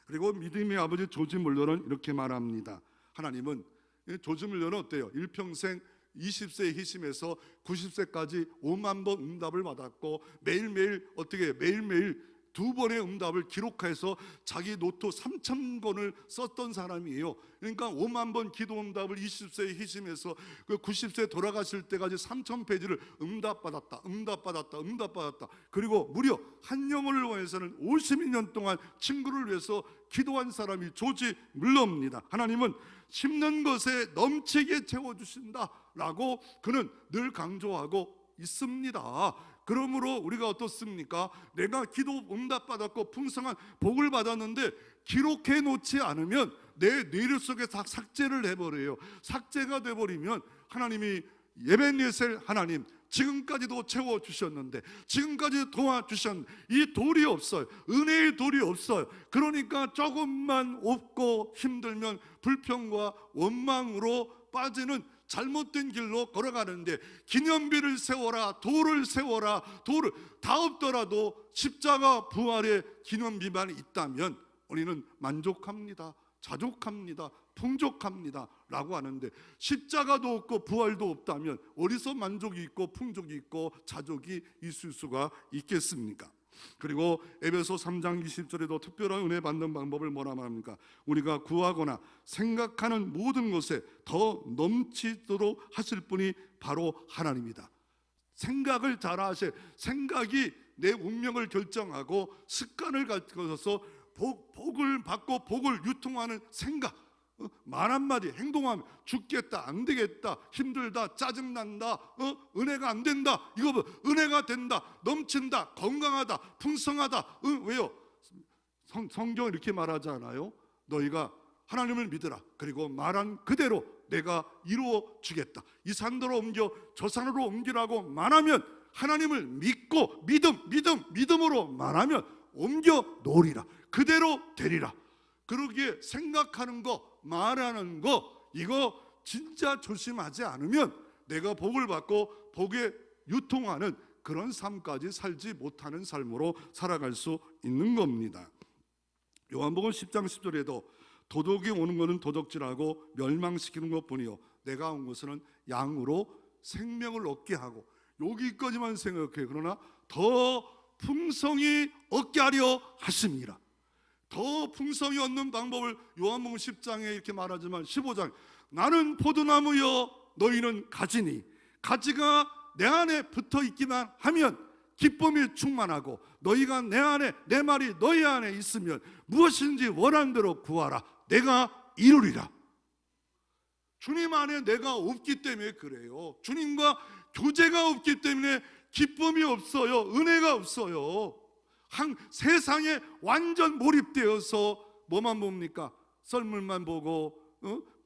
그리고 믿음의 아버지 조지 물러는 이렇게 말합니다. 하나님은, 조지 물러는 어때요? 일평생 20세에 희심해서 90세까지 5만 번 응답을 받았고, 매일매일 2번의 응답을 기록해서 자기 노트 3,000권을 썼던 사람이에요. 그러니까 5만 번 기도 응답을 20세에 희심해서 그 90세 돌아가실 때까지 3,000페이지를 응답받았다. 그리고 무려 한 영혼을 위해서는 52년 동안 친구를 위해서 기도한 사람이 조지 물러입니다. 하나님은 심는 것에 넘치게 채워주신다 라고 그는 늘 강조하고 있습니다. 그러므로 우리가 어떻습니까? 내가 기도 응답받았고 풍성한 복을 받았는데 기록해 놓지 않으면 내 뇌리 속에 다 삭제를 해버려요. 삭제가 돼버리면 하나님이, 에벤예셀 하나님, 지금까지도 채워주셨는데, 지금까지 도와주셨는데 이 돌이 없어요. 은혜의 돌이 없어요. 그러니까 조금만 없고 힘들면 불평과 원망으로 빠지는 잘못된 길로 걸어가는데, 기념비를 세워라, 돌을 세워라, 돌을 다 없더라도 십자가 부활의 기념비만 있다면 우리는 만족합니다, 자족합니다, 풍족합니다 라고 하는데, 십자가도 없고 부활도 없다면 어디서 만족이 있고 풍족이 있고 자족이 있을 수가 있겠습니까? 그리고 에베소 3장 20절에도 특별한 은혜 받는 방법을 뭐라 말합니까? 우리가 구하거나 생각하는 모든 것에 더 넘치도록 하실 분이 바로 하나님이다. 생각을 잘 하셔. 생각이 내 운명을 결정하고 습관을 가져서 복을 받고 복을 유통하는 생각, 말 한마디, 행동하면 죽겠다, 안 되겠다, 힘들다, 짜증난다, 은혜가 안 된다, 이거 뭐 은혜가 된다, 넘친다, 건강하다, 풍성하다. 왜요? 성경은 이렇게 말하지 않아요? 너희가 하나님을 믿으라. 그리고 말한 그대로 내가 이루어 주겠다. 이 산으로 옮겨 저 산으로 옮기라고 말하면, 하나님을 믿고 믿음으로 말하면 옮겨 놓으리라. 그대로 되리라. 그러기에 생각하는 거, 말하는 거, 이거 진짜 조심하지 않으면 내가 복을 받고 복에 유통하는 그런 삶까지 살지 못하는 삶으로 살아갈 수 있는 겁니다. 요한복음 10장 10절에도 도둑이 오는 것은 도적질하고 멸망시키는 것뿐이요 내가 온 것은 양으로 생명을 얻게 하고, 여기까지만 생각해요. 그러나 더 풍성히 얻게 하려 하심이라. 더 풍성히 얻는 방법을 요한복음 10장에 이렇게 말하지만 15장, 나는 포도나무여 너희는 가지니 가지가 내 안에 붙어 있기만 하면 기쁨이 충만하고, 너희가 내 안에, 내 말이 너희 안에 있으면 무엇인지 원하는 대로 구하라. 내가 이루리라. 주님 안에 내가 없기 때문에 그래요. 주님과 교제가 없기 때문에 기쁨이 없어요. 은혜가 없어요. 세상에 완전 몰입되어서 뭐만 봅니까? 썰물만 보고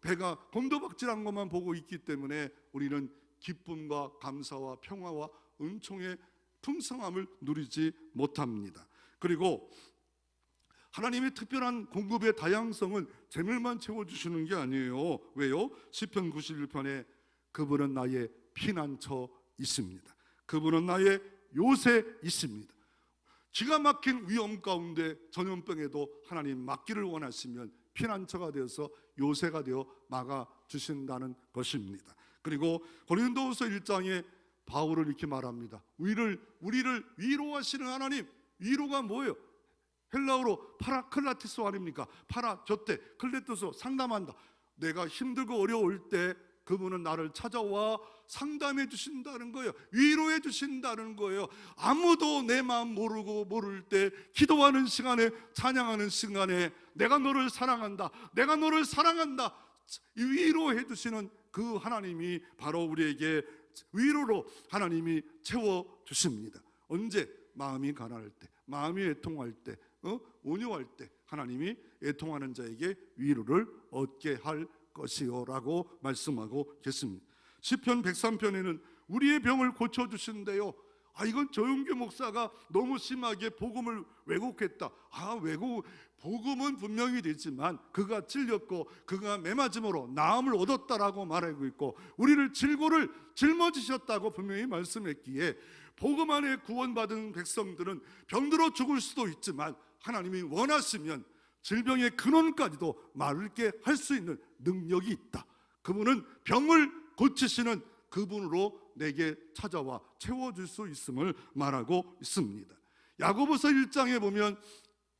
배가 곤두박질한 것만 보고 있기 때문에 우리는 기쁨과 감사와 평화와 은총의 풍성함을 누리지 못합니다. 그리고 하나님의 특별한 공급의 다양성은 재물만 채워주시는 게 아니에요. 왜요? 시편 91편에 그분은 나의 피난처 있습니다. 그분은 나의 요새 있습니다. 기가 막힌 위험 가운데 전염병에도 하나님 막기를 원하시면 피난처가 되어서 요새가 되어 막아주신다는 것입니다. 그리고 고린도후서 1장에 바울은 이렇게 말합니다. 우리를 위로하시는 하나님. 위로가 뭐예요? 헬라어로 파라클라티스 아닙니까? 파라 곁에, 클레토스 상담한다. 내가 힘들고 어려울 때 그분은 나를 찾아와 상담해 주신다는 거예요. 위로해 주신다는 거예요. 아무도 내 마음 모르고 모를 때 기도하는 시간에, 찬양하는 시간에 내가 너를 사랑한다, 내가 너를 사랑한다, 위로해 주시는 그 하나님이 바로 우리에게 위로로 하나님이 채워 주십니다. 언제? 마음이 가난할 때, 마음이 애통할 때, 온유할 때 하나님이 애통하는 자에게 위로를 얻게 할 것이요라고 말씀하고 계십니다. 시편 103편에는 우리의 병을 고쳐주신대요. 이건 조용규 목사가 너무 심하게 복음을 왜곡했다. 복음은 분명히 되지만 그가 찔렸고 그가 매맞음으로 나음을 얻었다라고 말하고 있고, 우리를 질고를 짊어지셨다고 분명히 말씀했기에 복음 안에 구원받은 백성들은 병들어 죽을 수도 있지만 하나님이 원하시면 질병의 근원까지도 마르게 할 수 있는 능력이 있다. 그분은 병을 고치시는 그분으로 내게 찾아와 채워줄 수 있음을 말하고 있습니다. 야고보서 1장에 보면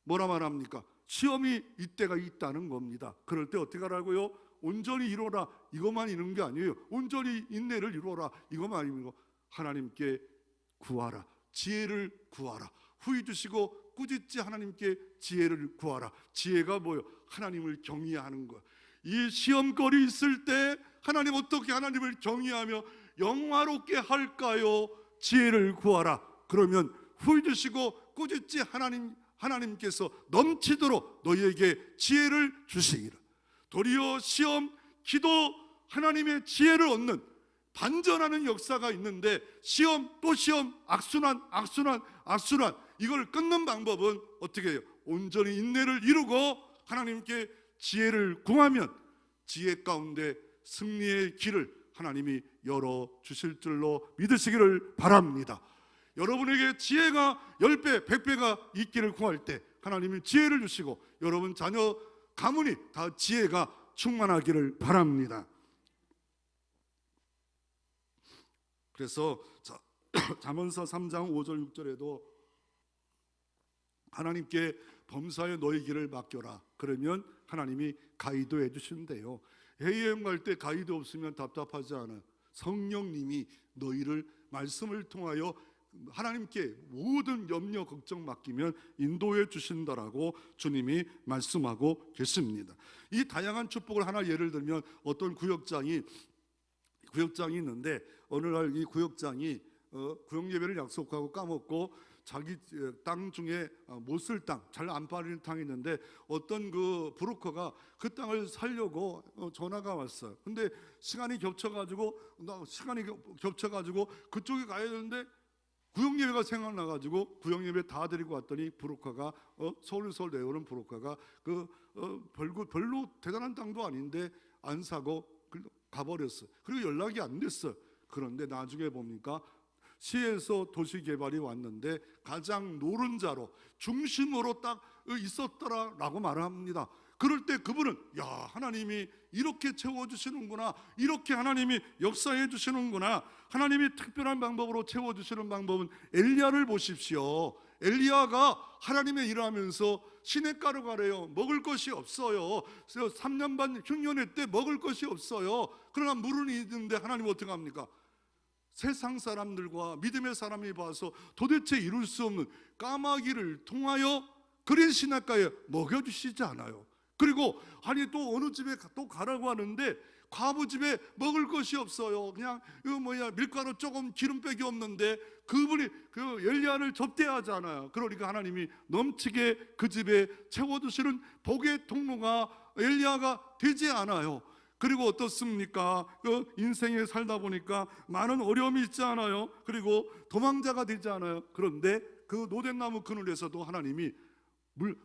뭐라 말합니까? 시험이 이때가 있다는 겁니다. 그럴 때 어떻게 하라고요? 온전히 이루어라, 이것만 있는 게 아니에요. 온전히 인내를 이루어라, 이것만 아니고 하나님께 구하라, 지혜를 구하라. 후히 주시고 꾸짖지 하나님께 지혜를 구하라. 지혜가 뭐예요? 하나님을 경외하는 거예요. 이 시험거리 있을 때 하나님 어떻게 하나님을 경외하며 영화롭게 할까요? 지혜를 구하라. 그러면 후히 주시고 꾸짖지 하나님께서 넘치도록 너희에게 지혜를 주시기를. 도리어 시험, 기도, 하나님의 지혜를 얻는 반전하는 역사가 있는데, 시험 또 시험, 악순환 이걸 끊는 방법은 어떻게 해요? 온전히 인내를 이루고 하나님께 지혜를 구하면 지혜 가운데 승리의 길을 하나님이 열어주실 줄로 믿으시기를 바랍니다. 여러분에게 지혜가 10배, 100배가 있기를 구할 때 하나님이 지혜를 주시고 여러분 자녀 가문이 다 지혜가 충만하기를 바랍니다. 그래서 잠언서 3장 5절 6절에도 하나님께 범사에 너희 길을 맡겨라. 그러면 하나님이 가이드해 주신대요. 해외여행 갈 때 가이드 없으면 답답하지 않아요. 성령님이 너희를 말씀을 통하여 하나님께 모든 염려 걱정 맡기면 인도해 주신다라고 주님이 말씀하고 계십니다. 이 다양한 축복을 하나 예를 들면, 어떤 구역장이 있는데 어느 날 이 구역장이 구역 예배를 약속하고 까먹고 자기 땅 중에 못 쓸 땅, 잘 안 팔리는 땅이 있는데 어떤 그 브로커가 그 땅을 살려고 전화가 왔어요. 근데 시간이 겹쳐가지고 그쪽에 가야 되는데 구역 예배가 생각나가지고 구역 예배 다 데리고 왔더니 브로커가 서울 내오는 브로커가 별로 대단한 땅도 아닌데 안 사고 가버렸어요. 그리고 연락이 안 됐어요. 그런데 나중에 보니까 시에서 도시개발이 왔는데 가장 노른자로 중심으로 딱 있었더라라고 말을 합니다. 그럴 때 그분은 하나님이 이렇게 채워주시는구나, 이렇게 하나님이 역사해 주시는구나, 하나님이 특별한 방법으로 채워주시는 방법은 엘리야를 보십시오. 엘리야가 하나님의 일을 하면서 시냇가로 가래요. 먹을 것이 없어요. 3년 반 흉년의 때 먹을 것이 없어요. 그러나 물은 있는데 하나님 어떻게 합니까? 세상 사람들과 믿음의 사람이 봐서 도대체 이룰 수 없는 까마귀를 통하여 그린 시냇가에 먹여주시지 않아요. 그리고 또 어느 집에 또 가라고 하는데 과부 집에 먹을 것이 없어요. 그냥 밀가루 조금 기름백이 없는데 그분이 엘리야를 접대하잖아요. 그러니까 하나님이 넘치게 그 집에 채워주시는 복의 통로가 엘리야가 되지 않아요. 그리고 어떻습니까? 인생에 살다 보니까 많은 어려움이 있지 않아요? 그리고 도망자가 되지 않아요? 그런데 그 노덴나무 그늘에서도 하나님이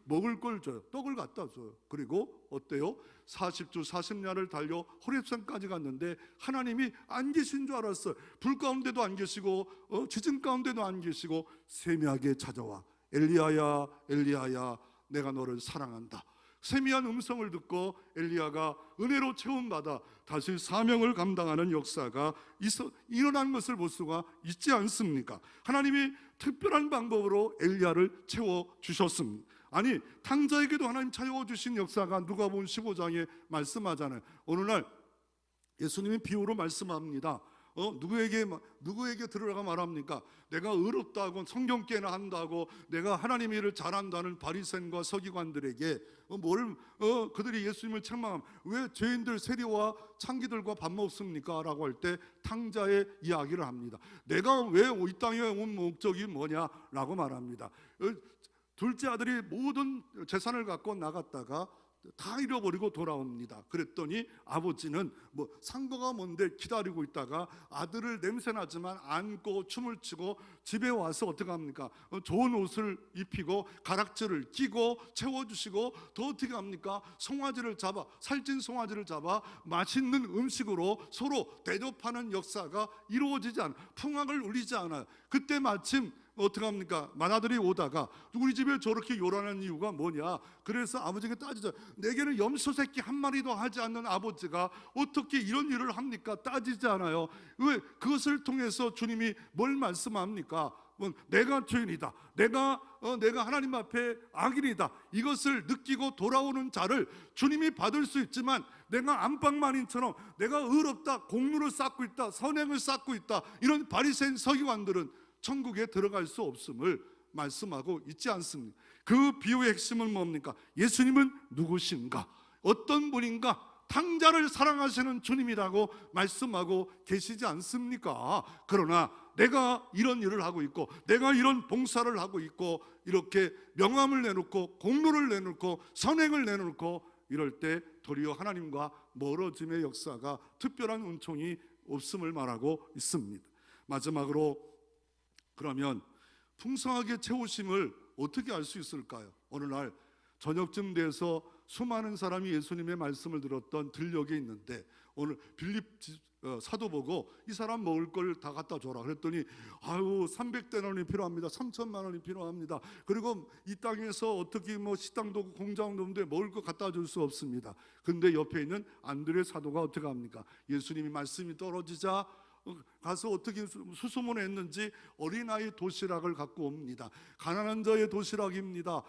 먹을 걸 줘요. 떡을 갖다 줘요. 그리고 어때요? 40주 40야를 달려 호렙산까지 갔는데 하나님이 안 계신 줄 알았어요. 불 가운데도 안 계시고 지진 가운데도 안 계시고 세미하게 찾아와 엘리야야 엘리야야 내가 너를 사랑한다. 세미한 음성을 듣고 엘리야가 은혜로 채움받아 다시 사명을 감당하는 역사가 일어난 것을 볼 수가 있지 않습니까? 하나님이 특별한 방법으로 엘리야를 채워주셨습니다. 아니, 탕자에게도 하나님 채워주신 역사가 누가복음 15장에 말씀하잖아요. 어느 날 예수님이 비유로 말씀합니다. 누구에게 들으라고 말합니까? 내가 의롭다고 성경깨나 한다고 내가 하나님의 일을 잘한다는 바리새인과 서기관들에게 그들이 예수님을 책망하면 왜 죄인들 세리와 창기들과 밥 먹습니까? 라고 할 때 탕자의 이야기를 합니다. 내가 왜 이 땅에 온 목적이 뭐냐라고 말합니다. 둘째 아들이 모든 재산을 갖고 나갔다가 다 잃어버리고 돌아옵니다. 그랬더니 아버지는 상거가 뭔데 기다리고 있다가 아들을 냄새나지만 안고 춤을 추고 집에 와서 어떻게 합니까? 좋은 옷을 입히고 가락지를 끼고 채워주시고 더 어떻게 합니까? 살찐 송아지를 잡아 맛있는 음식으로 서로 대접하는 역사가 이루어지지 않아요. 풍악을 울리지 않아요. 그때 마침 어떻게 합니까? 맏아들이 오다가 우리 집에 저렇게 요란한 이유가 뭐냐? 그래서 아버지가 따지죠. 내게는 염소 새끼 한 마리도 하지 않는 아버지가 어떻게 이런 일을 합니까? 따지지 않아요. 왜? 그것을 통해서 주님이 뭘 말씀합니까? 내가 죄인이다. 내가 하나님 앞에 악인이다. 이것을 느끼고 돌아오는 자를 주님이 받을 수 있지만 내가 안방마님처럼 내가 의롭다, 공로를 쌓고 있다, 선행을 쌓고 있다, 이런 바리새인 서기관들은 천국에 들어갈 수 없음을 말씀하고 있지 않습니까? 그 비유의 핵심은 뭡니까? 예수님은 누구신가? 어떤 분인가? 탕자를 사랑하시는 주님이라고 말씀하고 계시지 않습니까? 그러나 내가 이런 일을 하고 있고 내가 이런 봉사를 하고 있고 이렇게 명함을 내놓고 공로를 내놓고 선행을 내놓고 이럴 때 도리어 하나님과 멀어짐의 역사가 특별한 은총이 없음을 말하고 있습니다. 마지막으로 그러면 풍성하게 채우심을 어떻게 알 수 있을까요? 어느 날 저녁쯤 돼서 수많은 사람이 예수님의 말씀을 들었던 들녘에 있는데 오늘 빌립 사도 보고 이 사람 먹을 걸 다 갖다 줘라 그랬더니 300데나리온이 필요합니다. 3천만 원이 필요합니다. 그리고 이 땅에서 어떻게 식당도 없고 공장도 없는데 먹을 거 갖다 줄 수 없습니다. 근데 옆에 있는 안드레 사도가 어떻게 합니까? 예수님이 말씀이 떨어지자 가서 어떻게 수소문을 했는지 어린아이 도시락을 갖고 옵니다. 가난한 자의 도시락입니다.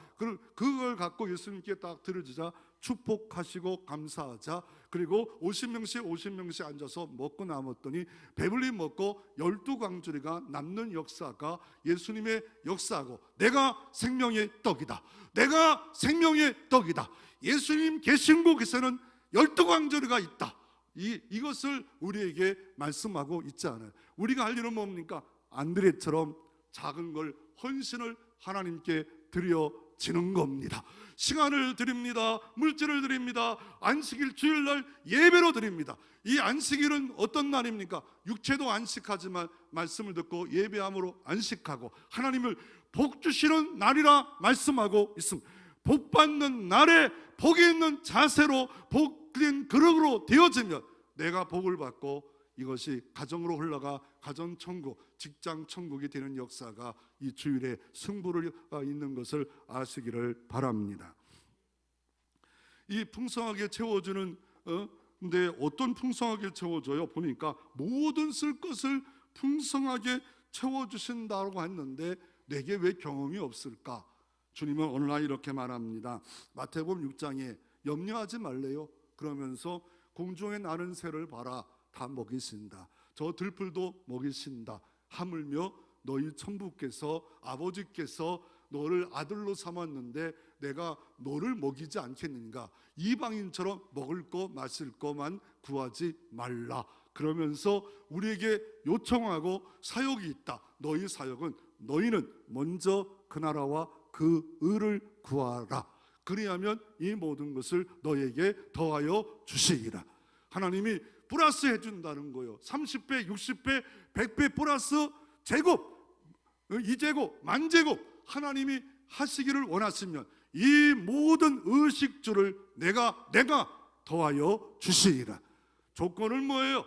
그걸 갖고 예수님께 딱 들어주자 축복하시고 감사하자. 그리고 50명씩 앉아서 먹고 남았더니 배불리 먹고 12광주리가 남는 역사가 예수님의 역사고, 내가 생명의 떡이다. 내가 생명의 떡이다. 예수님 계신 곳에는 12광주리가 있다. 이것을 우리에게 말씀하고 있지 않아요. 우리가 할 일은 뭡니까? 안드레처럼 작은 걸 헌신을 하나님께 드려지는 겁니다. 시간을 드립니다. 물질을 드립니다. 안식일 주일날 예배로 드립니다. 이 안식일은 어떤 날입니까? 육체도 안식하지만 말씀을 듣고 예배함으로 안식하고 하나님을 복 주시는 날이라 말씀하고 있습니다. 복 받는 날에 복이 있는 자세로 복된 그릇으로 되어지면 내가 복을 받고 이것이 가정으로 흘러가 가정천국, 직장천국이 되는 역사가 이 주일에 승부를 있는 것을 아시기를 바랍니다. 이 풍성하게 채워주는 근데 어떤 풍성하게 채워줘요? 보니까 모든 쓸 것을 풍성하게 채워주신다고 했는데 내게 왜 경험이 없을까? 주님은 어느 날 이렇게 말합니다. 마태복음 6장에 염려하지 말래요. 그러면서 공중에 나는 새를 봐라. 다 먹이신다. 저 들풀도 먹이신다. 하물며 너희 천부께서 아버지께서 너를 아들로 삼았는데 내가 너를 먹이지 않겠는가? 이방인처럼 먹을 거 마실 거만 구하지 말라. 그러면서 우리에게 요청하고 사역이 있다. 너희 사역은 너희는 먼저 그 나라와 그 의를 구하라. 그리하면 이 모든 것을 너에게 더하여 주시리라. 하나님이 플러스 해준다는 거예요. 30배, 60배, 100배 플러스 제곱, 2제곱, 만제곱 하나님이 하시기를 원하시면 이 모든 의식주를 내가 더하여 주시리라. 조건은 뭐예요?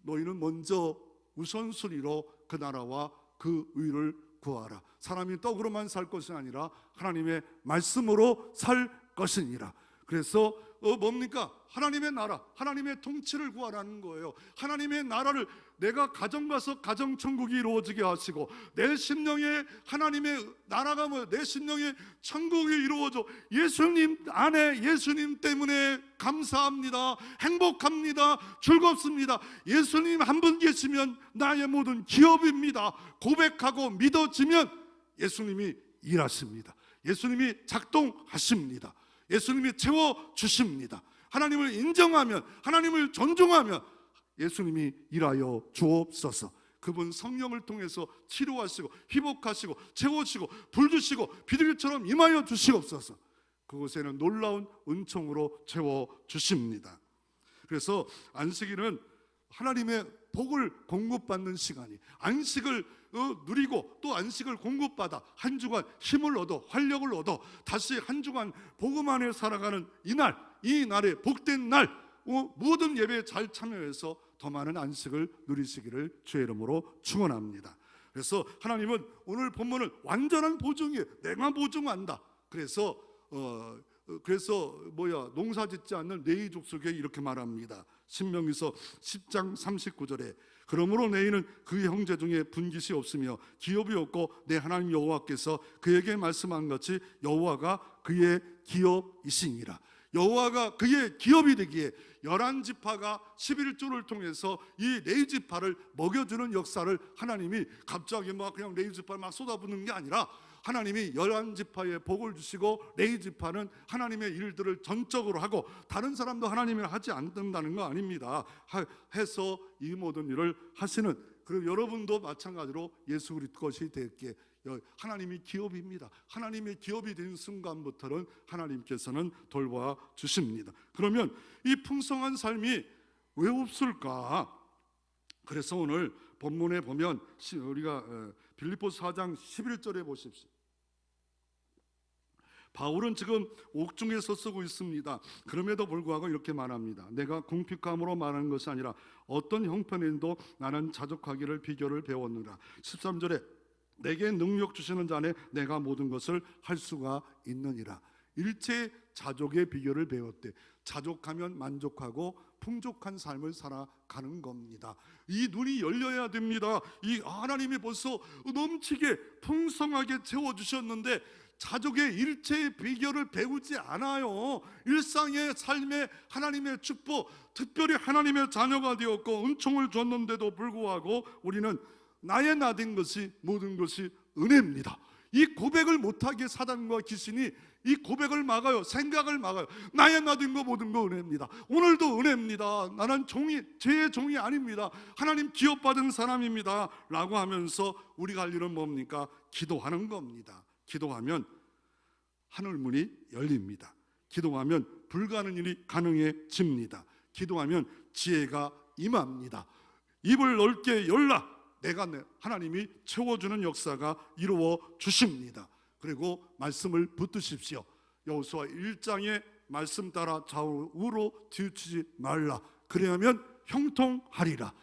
너희는 먼저 우선순위로 그 나라와 그 의를 구하라. 사람이 떡으로만 살 것이 아니라 하나님의 말씀으로 살 것이니라. 그래서 뭡니까? 하나님의 나라, 하나님의 통치를 구하라는 거예요. 하나님의 나라를 내가 가정 가서 가정 천국이 이루어지게 하시고, 내 심령에 하나님의 나라가 내 심령에 천국이 이루어져. 예수님 안에, 예수님 때문에 감사합니다, 행복합니다, 즐겁습니다. 예수님 한 분 계시면 나의 모든 기업입니다. 고백하고 믿어지면 예수님이 일하십니다. 예수님이 작동하십니다. 예수님이 채워주십니다. 하나님을 인정하면, 하나님을 존중하면 예수님이 일하여 주옵소서. 그분 성령을 통해서 치료하시고 회복하시고 채워주시고 불 주시고 비둘기처럼 임하여 주시옵소서. 그곳에는 놀라운 은총으로 채워주십니다. 그래서 안식일은 하나님의 복을 공급받는 시간이, 안식을 누리고 또 안식을 공급받아 한 주간 힘을 얻어 활력을 얻어 다시 한 주간 복음 안에 살아가는 이날, 이 날에 복된 날, 모든 예배에 잘 참여해서 더 많은 안식을 누리시기를 주의 이름으로 축원합니다. 그래서 하나님은 오늘 본문을 완전한 보증이에요. 내가 보증한다. 그래서 농사짓지 않는 레위 족속에 이렇게 말합니다. 신명기서 10장 39절에 그러므로 레위는 그의 형제 중에 분깃이 없으며 기업이 없고 내 하나님 여호와께서 그에게 말씀한 같이 여호와가 그의 기업이시니라. 여호와가 그의 기업이 되기에 11지파가 11조를 통해서 이 레위지파를 먹여주는 역사를 하나님이 갑자기 그냥 레위지파를 막 쏟아붓는 게 아니라 하나님이 11지파에 복을 주시고 레위지파는 하나님의 일들을 전적으로 하고 다른 사람도 하나님이 하지 않는다는 거 아닙니다. 해서 이 모든 일을 하시는, 그리고 여러분도 마찬가지로 예수 그리스도 것이 되게 하나님이 기업입니다. 하나님의 기업이 된 순간부터는 하나님께서는 돌봐 주십니다. 그러면 이 풍성한 삶이 왜 없을까? 그래서 오늘 본문에 보면 우리가 빌립보서 4장 11절에 보십시오. 바울은 지금 옥중에서 쓰고 있습니다. 그럼에도 불구하고 이렇게 말합니다. 내가 궁핍함으로 말하는 것이 아니라 어떤 형편에도 나는 자족하기를 비결을 배웠느라. 13절에 내게 능력 주시는 자 안에 내가 모든 것을 할 수가 있느니라. 일체 자족의 비결을 배웠대. 자족하면 만족하고 풍족한 삶을 살아가는 겁니다. 이 눈이 열려야 됩니다. 이 하나님이 벌써 넘치게 풍성하게 채워주셨는데 자족의 일체의 비결을 배우지 않아요. 일상의 삶에 하나님의 축복, 특별히 하나님의 자녀가 되었고 은총을 줬는데도 불구하고 우리는 나의 나된 것이 모든 것이 은혜입니다. 이 고백을 못하게 사단과 귀신이 이 고백을 막아요. 생각을 막아요. 나의 나된 거 모든 거 은혜입니다. 오늘도 은혜입니다. 나는 죄의 종이 아닙니다. 하나님 기업받은 사람입니다 라고 하면서 우리가 할 일은 뭡니까? 기도하는 겁니다. 기도하면 하늘문이 열립니다. 기도하면 불가능한 일이 가능해집니다. 기도하면 지혜가 임합니다. 입을 넓게 열라. 하나님이 채워주는 역사가 이루어 주십니다. 그리고 말씀을 붙드십시오. 여호수아 1장의 말씀 따라 좌우로 뒤치지 말라. 그래야면 형통하리라.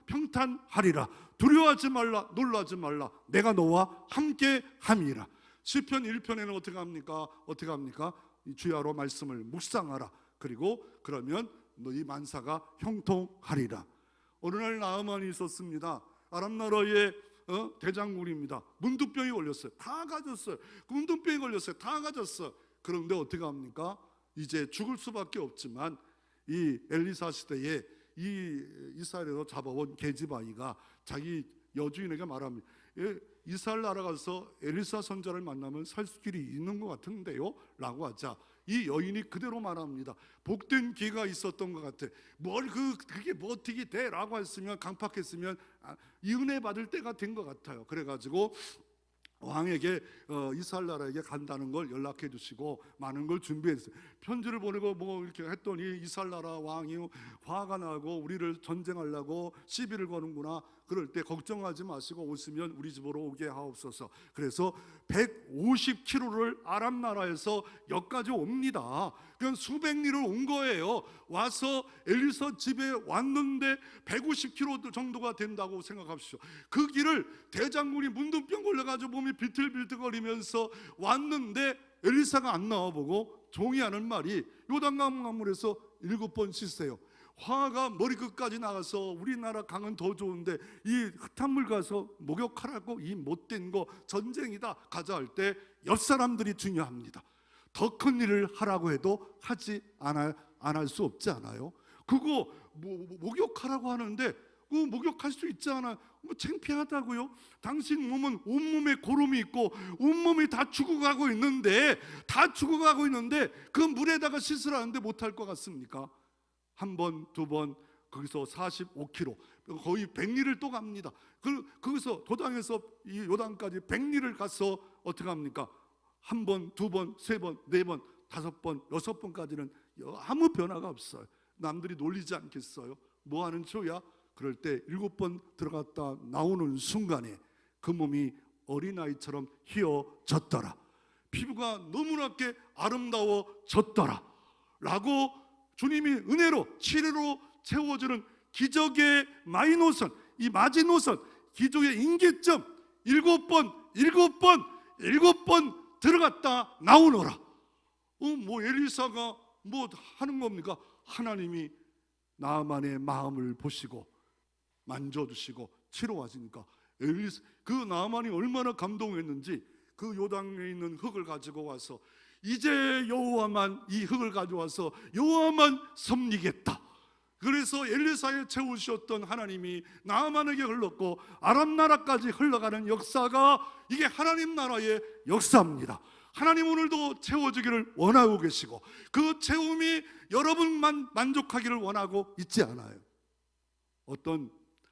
평탄하리라. 두려워하지 말라. 놀라지 말라. 내가 너와 함께 함이라. 시편 1편에는 어떻게 합니까? 주야로 말씀을 묵상하라. 그리고 그러면 너희 만사가 형통하리라. 어느 날 나아만이 있었습니다. 아람 나라의 대장군입니다. 문둥병이 걸렸어요. 다 가졌어요. 문둥병이 걸렸어요. 다 가졌어. 그런데 어떻게 합니까? 이제 죽을 수밖에 없지만 이 엘리사 시대에 이 이스라엘에서 잡아온 게지바이가 자기 여주인에게 말합니다. 이스라엘 나라가서 엘리사 선지자를 만나면 살 길이 있는 것 같은데요? 라고 하자 이 여인이 그대로 말합니다. 복된 기회가 있었던 것 같아. 그게 어떻게 돼? 라고 했으면, 강팍했으면 이 은혜 받을 때가 된 것 같아요. 그래가지고 왕에게 이스라엘 나라에게 간다는 걸 연락해 주시고 많은 걸 준비했어요. 편지를 보내고 이렇게 했더니 이스라엘 나라 왕이 화가 나고 우리를 전쟁하려고 시비를 거는구나. 그럴 때 걱정하지 마시고 오시면 우리 집으로 오게 하옵소서. 그래서 150km를 아람 나라에서 여기까지 옵니다. 그냥 수백 리를 온 거예요. 와서 엘리사 집에 왔는데 150km 정도가 된다고 생각합시오. 그 길을 대장군이 문둥병 걸려가지고 몸이 비틀비틀거리면서 왔는데 엘리사가 안 나와보고 종이 하는 말이 요단강물에서 7번 씻으세요. 화가 머리끝까지 나가서 우리나라 강은 더 좋은데 이 흙탕물 가서 목욕하라고, 이 못된 거 전쟁이다 가자 할 때 옆 사람들이 중요합니다. 더 큰 일을 하라고 해도 하지 안 할 수 없지 않아요? 그거 목욕하라고 하는데 그 목욕할 수 있지 않아요? 뭐 창피하다고요? 당신 몸은 온몸에 고름이 있고 온몸이 다 죽어가고 있는데 그 물에다가 씻으라는데 못할 것 같습니까? 한 번, 두 번, 거기서 45km, 거의 100리를 또 갑니다. 거기서 도당에서 이 요단까지 100리를 가서 어떻게 합니까? 한 번, 두 번, 세 번, 네 번, 다섯 번, 여섯 번까지는 아무 변화가 없어요. 남들이 놀리지 않겠어요? 뭐 하는 초야? 그럴 때 7번 들어갔다 나오는 순간에 그 몸이 어린아이처럼 휘어졌더라. 피부가 너무나게 아름다워졌더라 라고 주님이 은혜로 치료로 채워주는 기적의 마지노선, 이 마지노선, 기적의 임계점 7번 들어갔다 나오너라. 뭐 엘리사가 뭐 하는 겁니까? 하나님이 나만의 마음을 보시고 만져주시고 치료하시니까 그 나만이 얼마나 감동했는지 그 요단에 있는 흙을 가지고 와서 이제 여호와만, 이 흙을 가져와서 여호와만 섬기겠다. 그래서 엘리사에 채우셨던 하나님이 나아만에게 흘렀고 아람 나라까지 흘러가는 역사가 이게 하나님 나라의 역사입니다. 하나님 오늘도 채워주기를 원하고 계시고 그 채움이 여러분만 만족하기를 원하고 있지 않아요. 어떤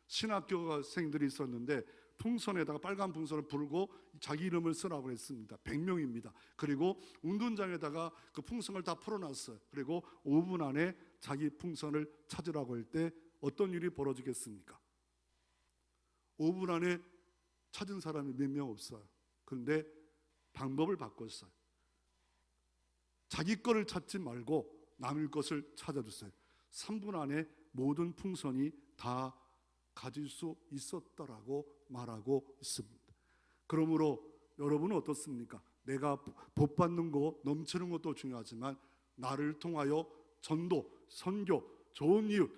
신학교생들이 있었는데 풍선에다가 빨간 풍선을 불고 자기 이름을 쓰라고 했습니다. 100명입니다. 그리고 운동장에다가 그 풍선을 다 풀어놨어요. 그리고 5분 안에 자기 풍선을 찾으라고 할 때 어떤 일이 벌어지겠습니까? 5분 안에 찾은 사람이 몇 명 없어요. 그런데 방법을 바꿨어요. 자기 거를 찾지 말고 남의 것을 찾아주세요. 3분 안에 모든 풍선이 다 가질 수 있었다라고 말하고 있습니다. 그러므로 여러분은 어떻습니까? 내가 복 받는 거, 넘치는 것도 중요하지만 나를 통하여 전도, 선교, 좋은 이웃,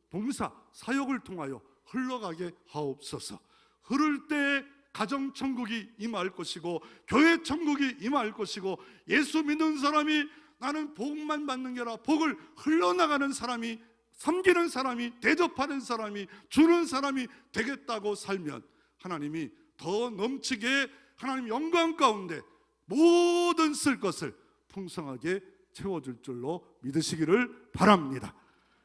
봉사, 사역을 통하여 흘러가게 하옵소서. 흐를 때 가정천국이 임할 것이고 교회 천국이 임할 것이고 예수 믿는 사람이 나는 복만 받는 게 아니라 복을 흘러나가는 사람이, 섬기는 사람이, 대접하는 사람이, 주는 사람이 되겠다고 살면 하나님이 더 넘치게 하나님 영광 가운데 모든 쓸 것을 풍성하게 채워줄 줄로 믿으시기를 바랍니다.